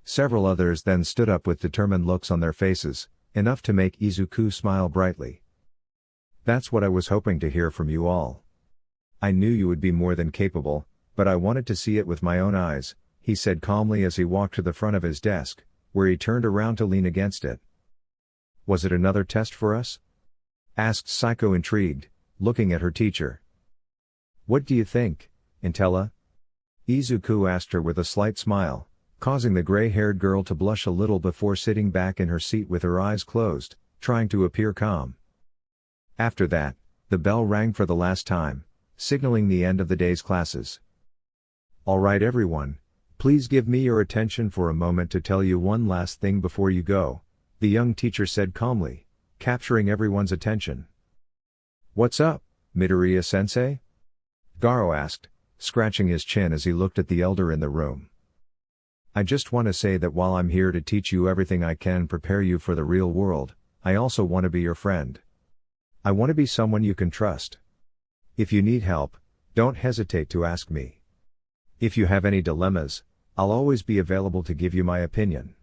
Several others then stood up with determined looks on their faces, enough to make Izuku smile brightly. That's what I was hoping to hear from you all. I knew you would be more than capable, but I wanted to see it with my own eyes, he said calmly as he walked to the front of his desk, where he turned around to lean against it. Was it another test for us? Asked Saiko intrigued, looking at her teacher. What do you think, Intella? Izuku asked her with a slight smile, causing the gray-haired girl to blush a little before sitting back in her seat with her eyes closed, trying to appear calm. After that, the bell rang for the last time, signaling the end of the day's classes. All right everyone, please give me your attention for a moment to tell you one last thing before you go, the young teacher said calmly, capturing everyone's attention. What's up, Midoriya-sensei? Garo asked, scratching his chin as he looked at the elder in the room. I just want to say that while I'm here to teach you everything I can prepare you for the real world, I also want to be your friend. I want to be someone you can trust. If you need help, don't hesitate to ask me. If you have any dilemmas, I'll always be available to give you my opinion.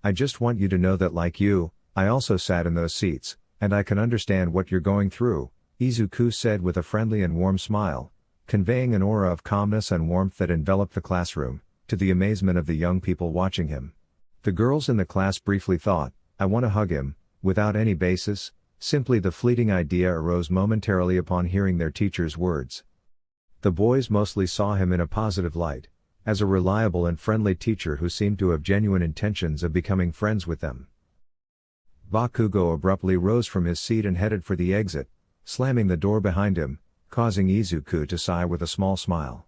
I just want you to know that like you, I also sat in those seats, and I can understand what you're going through, Izuku said with a friendly and warm smile, conveying an aura of calmness and warmth that enveloped the classroom, to the amazement of the young people watching him. The girls in the class briefly thought, I want to hug him, without any basis. Simply the fleeting idea arose momentarily upon hearing their teacher's words. The boys mostly saw him in a positive light, as a reliable and friendly teacher who seemed to have genuine intentions of becoming friends with them. Bakugo abruptly rose from his seat and headed for the exit, slamming the door behind him, causing Izuku to sigh with a small smile.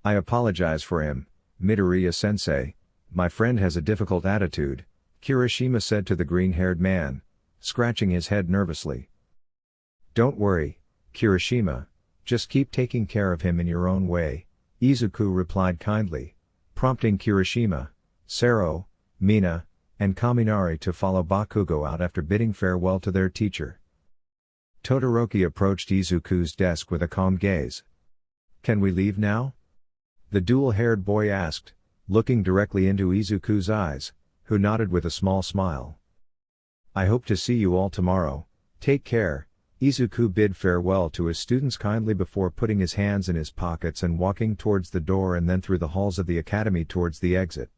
I apologize for him, Midoriya-sensei, my friend has a difficult attitude, Kirishima said to the green-haired man, scratching his head nervously. Don't worry, Kirishima, just keep taking care of him in your own way, Izuku replied kindly, prompting Kirishima, Sero, Mina, and Kaminari to follow Bakugo out after bidding farewell to their teacher. Todoroki approached Izuku's desk with a calm gaze. Can we leave now? The dual-haired boy asked, looking directly into Izuku's eyes, who nodded with a small smile. I hope to see you all tomorrow, take care, Izuku bid farewell to his students kindly before putting his hands in his pockets and walking towards the door and then through the halls of the academy towards the exit.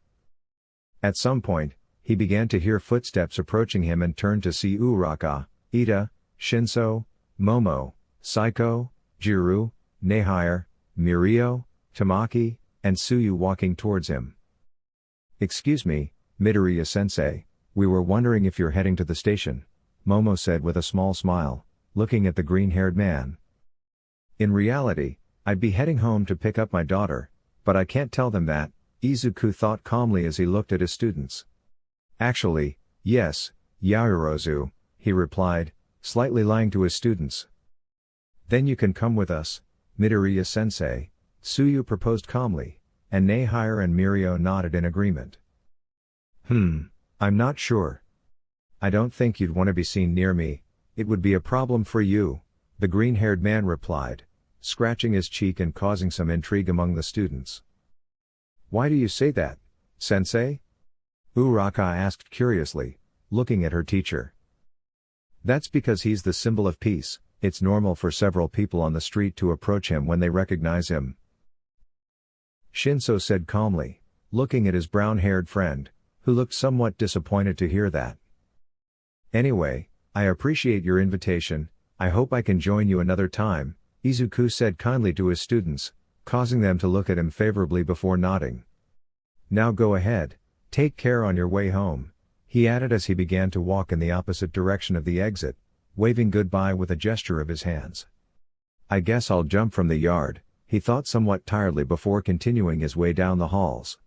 At some point, he began to hear footsteps approaching him and turned to see Uraka, Ida, Shinso, Momo, Saiko, Jiru, Nehire, Mirio, Tamaki, and Tsuyu walking towards him. "Excuse me, Midoriya-sensei, we were wondering if you're heading to the station," Momo said with a small smile, looking at the green-haired man. "In reality, I'd be heading home to pick up my daughter, but I can't tell them that," Izuku thought calmly as he looked at his students. "Actually, yes, Yaoyorozu," he replied, slightly lying to his students. "Then you can come with us, Midoriya-sensei," Tsuyu proposed calmly, and Nehire and Mirio nodded in agreement. I'm not sure. I don't think you'd want to be seen near me, it would be a problem for you," the green-haired man replied, scratching his cheek and causing some intrigue among the students. "Why do you say that, sensei?" Uraka asked curiously, looking at her teacher. "That's because he's the symbol of peace. It's normal for several people on the street to approach him when they recognize him," Shinso said calmly, looking at his brown-haired friend, who looked somewhat disappointed to hear that. "Anyway, I appreciate your invitation, I hope I can join you another time," Izuku said kindly to his students, causing them to look at him favorably before nodding. "Now go ahead, take care on your way home," he added as he began to walk in the opposite direction of the exit, waving goodbye with a gesture of his hands. "I guess I'll jump from the yard," he thought somewhat tiredly before continuing his way down the halls.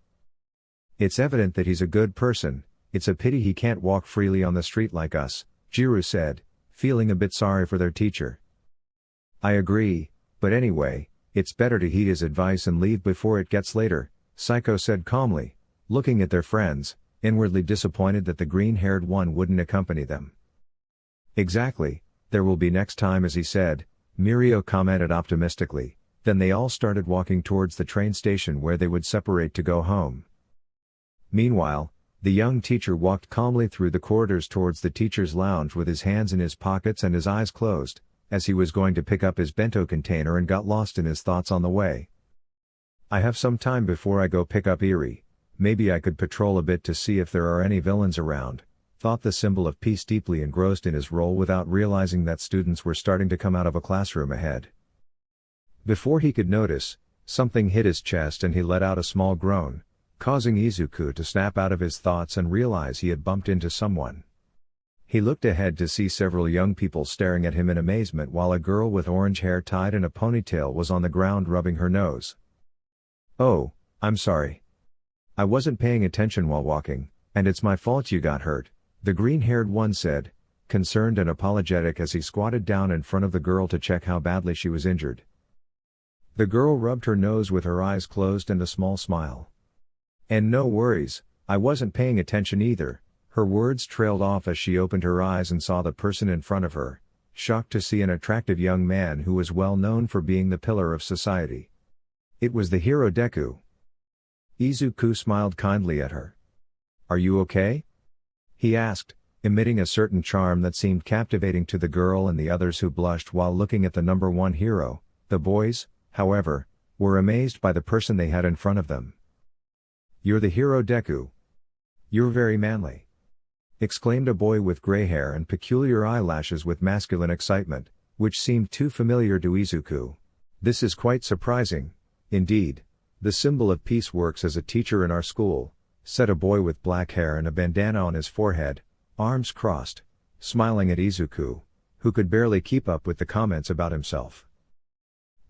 "It's evident that he's a good person, it's a pity he can't walk freely on the street like us," Jiru said, feeling a bit sorry for their teacher. "I agree, but anyway, it's better to heed his advice and leave before it gets later," Psycho said calmly, looking at their friends, inwardly disappointed that the green-haired one wouldn't accompany them. "Exactly, there will be next time," as he said, Mirio commented optimistically, then they all started walking towards the train station where they would separate to go home. Meanwhile, the young teacher walked calmly through the corridors towards the teacher's lounge with his hands in his pockets and his eyes closed, as he was going to pick up his bento container and got lost in his thoughts on the way. "I have some time before I go pick up Eri, maybe I could patrol a bit to see if there are any villains around," thought the symbol of peace, deeply engrossed in his role without realizing that students were starting to come out of a classroom ahead. Before he could notice, something hit his chest and he let out a small groan, causing Izuku to snap out of his thoughts and realize he had bumped into someone. He looked ahead to see several young people staring at him in amazement while a girl with orange hair tied in a ponytail was on the ground rubbing her nose. "Oh, I'm sorry. I wasn't paying attention while walking, and it's my fault you got hurt," the green-haired one said, concerned and apologetic as he squatted down in front of the girl to check how badly she was injured. The girl rubbed her nose with her eyes closed and a small smile. "And no worries, I wasn't paying attention either," her words trailed off as she opened her eyes and saw the person in front of her, shocked to see an attractive young man who was well known for being the pillar of society. It was the hero Deku. Izuku smiled kindly at her. "Are you okay?" he asked, emitting a certain charm that seemed captivating to the girl and the others who blushed while looking at the number one hero. The boys, however, were amazed by the person they had in front of them. "You're the hero Deku. You're very manly," exclaimed a boy with gray hair and peculiar eyelashes with masculine excitement, which seemed too familiar to Izuku. "This is quite surprising, indeed. The symbol of peace works as a teacher in our school," said a boy with black hair and a bandana on his forehead, arms crossed, smiling at Izuku, who could barely keep up with the comments about himself.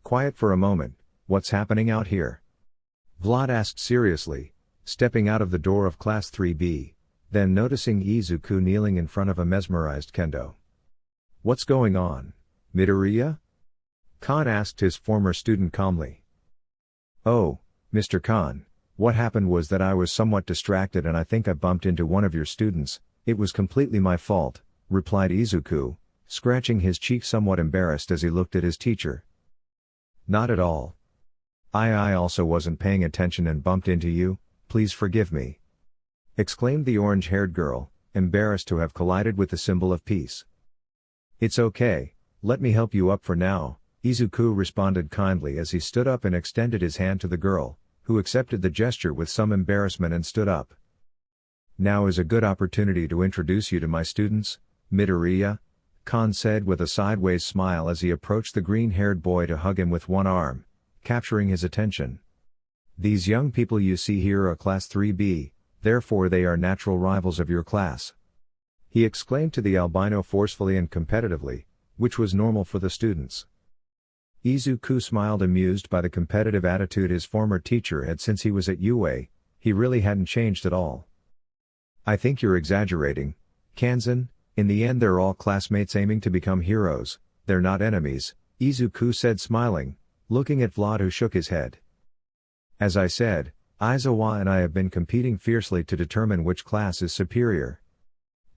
"Quiet for a moment, what's happening out here?" Vlad asked seriously, stepping out of the door of Class 3B, then noticing Izuku kneeling in front of a mesmerized kendo. "What's going on, Midoriya?" Khan asked his former student calmly. "Oh, Mr. Khan, what happened was that I was somewhat distracted and I think I bumped into one of your students, it was completely my fault," replied Izuku, scratching his cheek somewhat embarrassed as he looked at his teacher. "Not at all. I also wasn't paying attention and bumped into you, please forgive me," exclaimed the orange-haired girl, embarrassed to have collided with the symbol of peace. "It's okay, let me help you up for now," Izuku responded kindly as he stood up and extended his hand to the girl, who accepted the gesture with some embarrassment and stood up. "Now is a good opportunity to introduce you to my students, Midoriya, Khan said with a sideways smile as he approached the green-haired boy to hug him with one arm, capturing his attention. These young people you see here are Class 3B, therefore they are natural rivals of your class. He exclaimed to the albino forcefully and competitively, which was normal for the students. Izuku smiled, amused by the competitive attitude his former teacher had since he was at UA. He really hadn't changed at all. I think you're exaggerating, Kanzan. In the end they're all classmates aiming to become heroes, they're not enemies, Izuku said smiling, looking at Vlad who shook his head. As I said, Aizawa and I have been competing fiercely to determine which class is superior.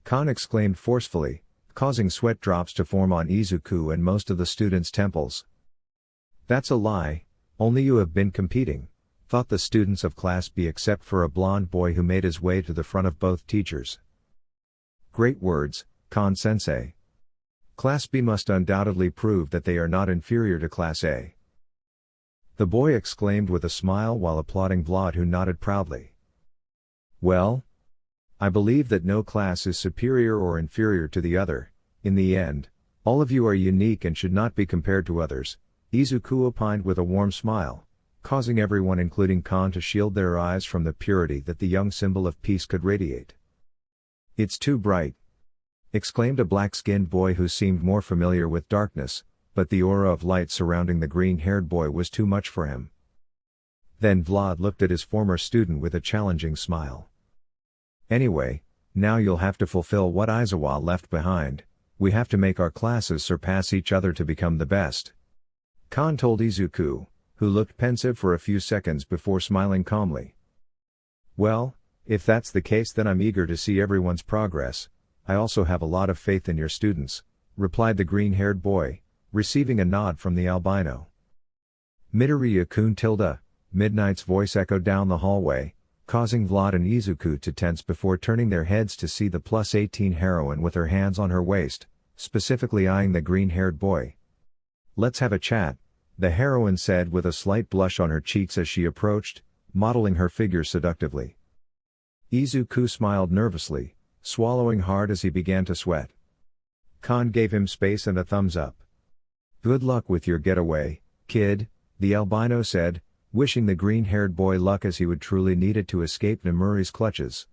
Khan exclaimed forcefully, causing sweat drops to form on Izuku and most of the students' temples. That's a lie, only you have been competing, thought the students of Class B except for a blonde boy who made his way to the front of both teachers. Great words, Khan-sensei. Class B must undoubtedly prove that they are not inferior to Class A. The boy exclaimed with a smile while applauding Vlad who nodded proudly. Well? I believe that no class is superior or inferior to the other. In the end, all of you are unique and should not be compared to others, Izuku opined with a warm smile, causing everyone including Khan to shield their eyes from the purity that the young symbol of peace could radiate. It's too bright, exclaimed a black-skinned boy who seemed more familiar with darkness, but the aura of light surrounding the green-haired boy was too much for him. Then Vlad looked at his former student with a challenging smile. Anyway, now you'll have to fulfill what Aizawa left behind. We have to make our classes surpass each other to become the best. Khan told Izuku, who looked pensive for a few seconds before smiling calmly. Well, if that's the case then I'm eager to see everyone's progress. I also have a lot of faith in your students, replied the green-haired boy, receiving a nod from the albino. Midoriya-kun tilde, Midnight's voice echoed down the hallway, causing Vlad and Izuku to tense before turning their heads to see the +18 heroine with her hands on her waist, specifically eyeing the green-haired boy. Let's have a chat, the heroine said with a slight blush on her cheeks as she approached, modeling her figure seductively. Izuku smiled nervously, swallowing hard as he began to sweat. Khan gave him space and a thumbs up. Good luck with your getaway, kid, the albino said, wishing the green-haired boy luck as he would truly need it to escape Nemuri's clutches.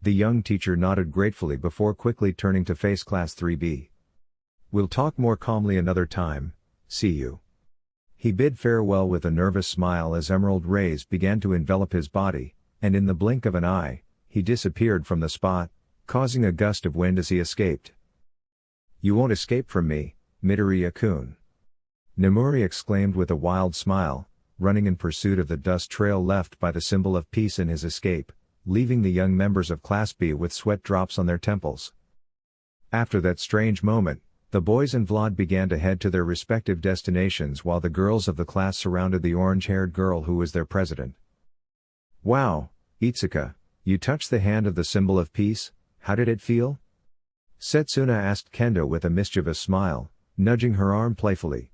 The young teacher nodded gratefully before quickly turning to face Class 3B. We'll talk more calmly another time, see you. He bid farewell with a nervous smile as emerald rays began to envelop his body, and in the blink of an eye, he disappeared from the spot, causing a gust of wind as he escaped. You won't escape from me, Midoriya-kun. Nemuri exclaimed with a wild smile, running in pursuit of the dust trail left by the symbol of peace in his escape, leaving the young members of Class B with sweat drops on their temples. After that strange moment, the boys and Vlad began to head to their respective destinations while the girls of the class surrounded the orange-haired girl who was their president. Wow, Itsuka, you touched the hand of the symbol of peace, how did it feel? Setsuna asked Kendo with a mischievous smile, nudging her arm playfully.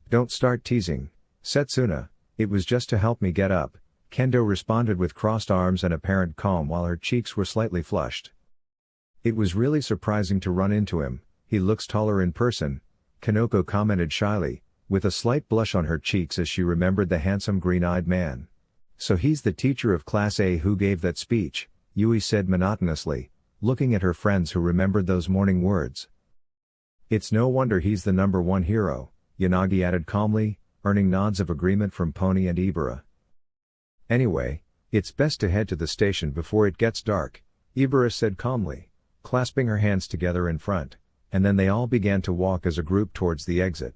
Don't start teasing, Setsuna, it was just to help me get up, Kendo responded with crossed arms and apparent calm while her cheeks were slightly flushed. It was really surprising to run into him, he looks taller in person, Kanoko commented shyly, with a slight blush on her cheeks as she remembered the handsome green-eyed man. So he's the teacher of Class A who gave that speech, Yui said monotonously, looking at her friends who remembered those morning words. It's no wonder he's the #1 hero, Yanagi added calmly, earning nods of agreement from Pony and Ibara. Anyway, it's best to head to the station before it gets dark, Ibara said calmly, clasping her hands together in front, and then they all began to walk as a group towards the exit.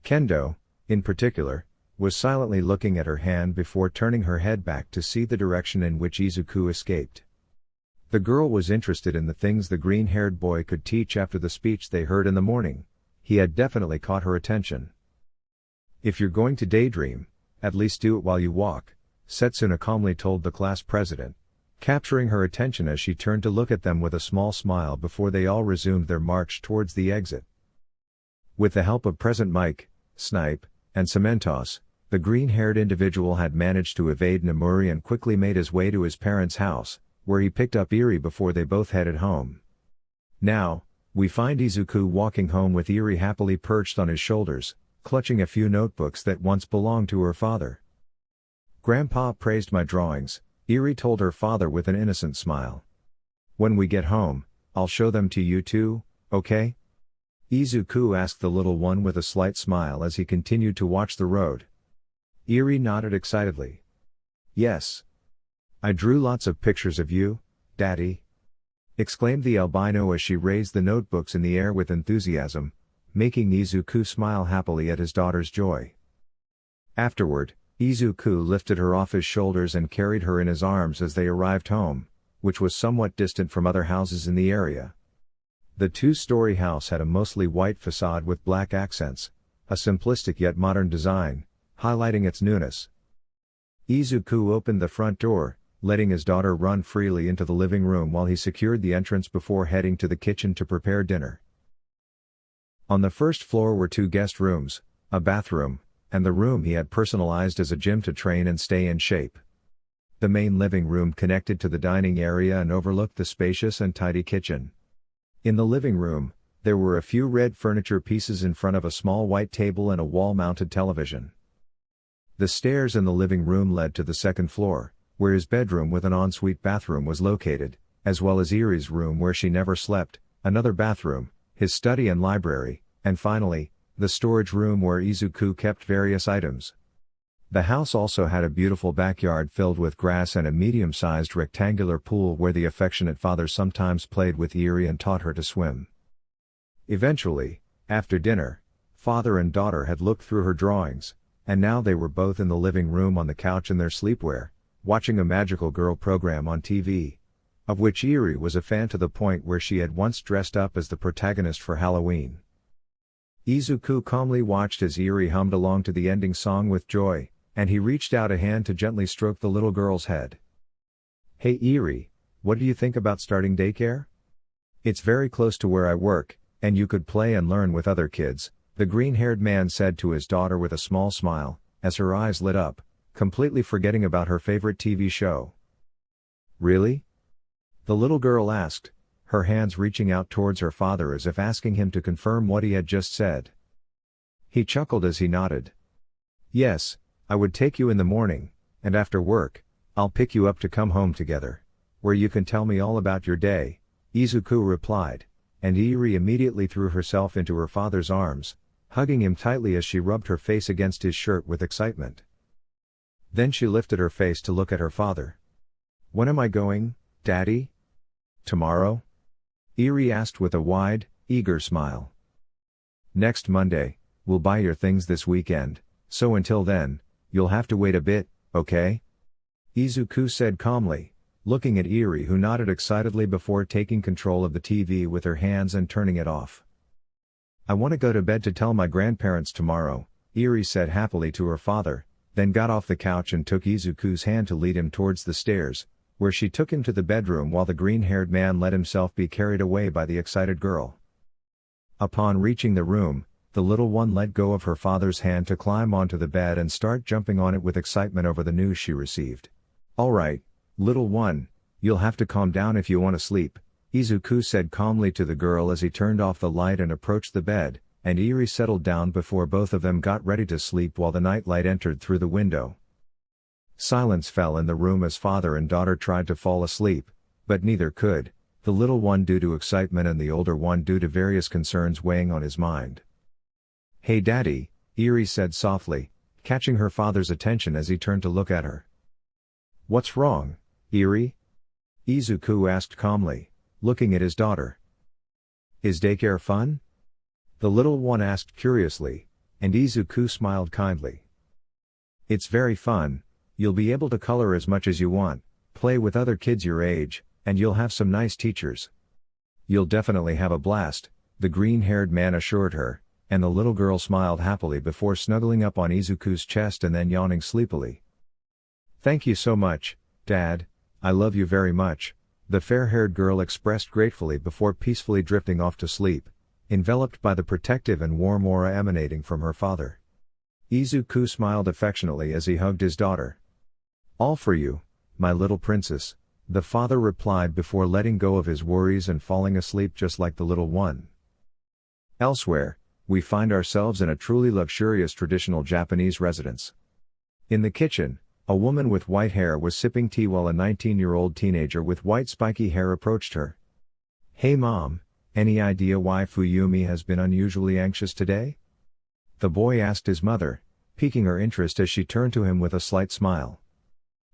Kendo, in particular, was silently looking at her hand before turning her head back to see the direction in which Izuku escaped. The girl was interested in the things the green-haired boy could teach after the speech they heard in the morning. He had definitely caught her attention. If you're going to daydream, at least do it while you walk, Setsuna calmly told the class president, capturing her attention as she turned to look at them with a small smile before they all resumed their march towards the exit. With the help of Present Mike, Snipe, and Cementos, the green-haired individual had managed to evade Nemuri and quickly made his way to his parents' house, where he picked up Eri before they both headed home. Now, We find Izuku walking home with Eri happily perched on his shoulders, clutching a few notebooks that once belonged to her father. "Grandpa praised my drawings," Eri told her father with an innocent smile. "When we get home, I'll show them to you too, okay?" Izuku asked the little one with a slight smile as he continued to watch the road. Eri nodded excitedly. "Yes. I drew lots of pictures of you, Daddy," exclaimed the albino as she raised the notebooks in the air with enthusiasm, making Izuku smile happily at his daughter's joy. Afterward, Izuku lifted her off his shoulders and carried her in his arms as they arrived home, which was somewhat distant from other houses in the area. The two-story house had a mostly white facade with black accents, a simplistic yet modern design, highlighting its newness. Izuku opened the front door, letting his daughter run freely into the living room while he secured the entrance before heading to the kitchen to prepare dinner. On the first floor were two guest rooms, a bathroom, and the room he had personalized as a gym to train and stay in shape. The main living room connected to the dining area and overlooked the spacious and tidy kitchen. In the living room, there were a few red furniture pieces in front of a small white table and a wall-mounted television. The stairs in the living room led to the second floor, where his bedroom with an ensuite bathroom was located, as well as Eri's room where she never slept, another bathroom, his study and library, and finally, the storage room where Izuku kept various items. The house also had a beautiful backyard filled with grass and a medium-sized rectangular pool where the affectionate father sometimes played with Eri and taught her to swim. Eventually, after dinner, father and daughter had looked through her drawings, and now they were both in the living room on the couch in their sleepwear, watching a magical girl program on TV, of which Eri was a fan to the point where she had once dressed up as the protagonist for Halloween. Izuku calmly watched as Eri hummed along to the ending song with joy, and he reached out a hand to gently stroke the little girl's head. "Hey Eri, what do you think about starting daycare? It's very close to where I work, and you could play and learn with other kids," the green-haired man said to his daughter with a small smile, as her eyes lit up, completely forgetting about her favorite TV show. "Really?" the little girl asked, her hands reaching out towards her father as if asking him to confirm what he had just said. He chuckled as he nodded. "Yes, I would take you in the morning, and after work, I'll pick you up to come home together, where you can tell me all about your day," Izuku replied, and Eri immediately threw herself into her father's arms, hugging him tightly as she rubbed her face against his shirt with excitement. Then she lifted her face to look at her father. "When am I going, Daddy?" "Tomorrow?" Eri asked with a wide, eager smile. "Next Monday, we'll buy your things this weekend, so until then, you'll have to wait a bit, okay?" Izuku said calmly, looking at Eri who nodded excitedly before taking control of the TV with her hands and turning it off. "I want to go to bed to tell my grandparents tomorrow," Eri said happily to her father, then got off the couch and took Izuku's hand to lead him towards the stairs, where she took him to the bedroom while the green-haired man let himself be carried away by the excited girl. Upon reaching the room, the little one let go of her father's hand to climb onto the bed and start jumping on it with excitement over the news she received. "All right, little one, you'll have to calm down if you want to sleep," Izuku said calmly to the girl as he turned off the light and approached the bed, and Eri settled down before both of them got ready to sleep while the night light entered through the window. Silence fell in the room as father and daughter tried to fall asleep, but neither could, the little one due to excitement and the older one due to various concerns weighing on his mind. "Hey Daddy," Eri said softly, catching her father's attention as he turned to look at her. "What's wrong, Eri?" Izuku asked calmly, looking at his daughter. "Is daycare fun?" the little one asked curiously, and Izuku smiled kindly. "It's very fun, you'll be able to color as much as you want, play with other kids your age, and you'll have some nice teachers. You'll definitely have a blast," the green-haired man assured her, and the little girl smiled happily before snuggling up on Izuku's chest and then yawning sleepily. "Thank you so much, Dad, I love you very much," the fair-haired girl expressed gratefully before peacefully drifting off to sleep, enveloped by the protective and warm aura emanating from her father. Izuku smiled affectionately as he hugged his daughter. "All for you, my little princess," the father replied before letting go of his worries and falling asleep just like the little one. Elsewhere, we find ourselves in a truly luxurious traditional Japanese residence. In the kitchen, a woman with white hair was sipping tea while a 19-year-old teenager with white spiky hair approached her. "Hey mom, any idea why Fuyumi has been unusually anxious today?" the boy asked his mother, piquing her interest as she turned to him with a slight smile.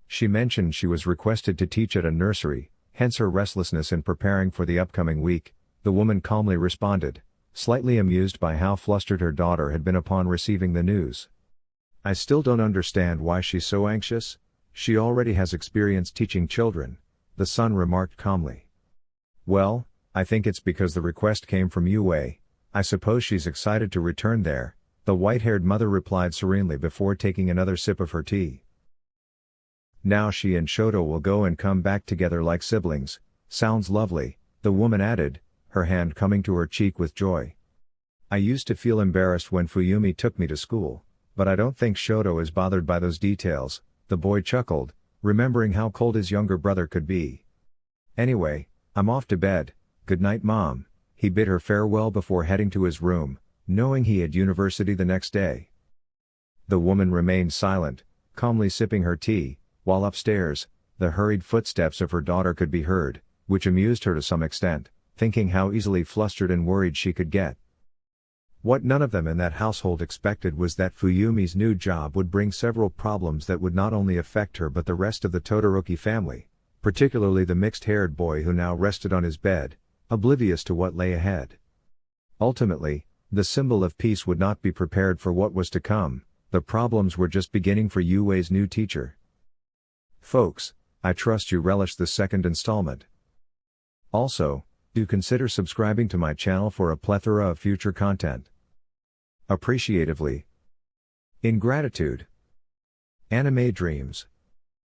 She mentioned she was requested to teach at a nursery, hence her restlessness in preparing for the upcoming week, the woman calmly responded, slightly amused by how flustered her daughter had been upon receiving the news. "I still don't understand why she's so anxious. She already has experience teaching children," the son remarked calmly. "Well, I think it's because the request came from UA. I suppose she's excited to return there," the white-haired mother replied serenely before taking another sip of her tea. "Now she and Shoto will go and come back together like siblings. Sounds lovely," the woman added, her hand coming to her cheek with joy. "I used to feel embarrassed when Fuyumi took me to school, but I don't think Shoto is bothered by those details," the boy chuckled, remembering how cold his younger brother could be. "Anyway, I'm off to bed. Good night mom," he bid her farewell before heading to his room, knowing he had university the next day. The woman remained silent, calmly sipping her tea, while upstairs, the hurried footsteps of her daughter could be heard, which amused her to some extent, thinking how easily flustered and worried she could get. What none of them in that household expected was that Fuyumi's new job would bring several problems that would not only affect her but the rest of the Todoroki family, particularly the mixed-haired boy who now rested on his bed, oblivious to what lay ahead. Ultimately, the symbol of peace would not be prepared for what was to come. The problems were just beginning for Yue's new teacher. Folks, I trust you relish the second installment. Also, do consider subscribing to my channel for a plethora of future content. Appreciatively. In gratitude. Anime Dreams.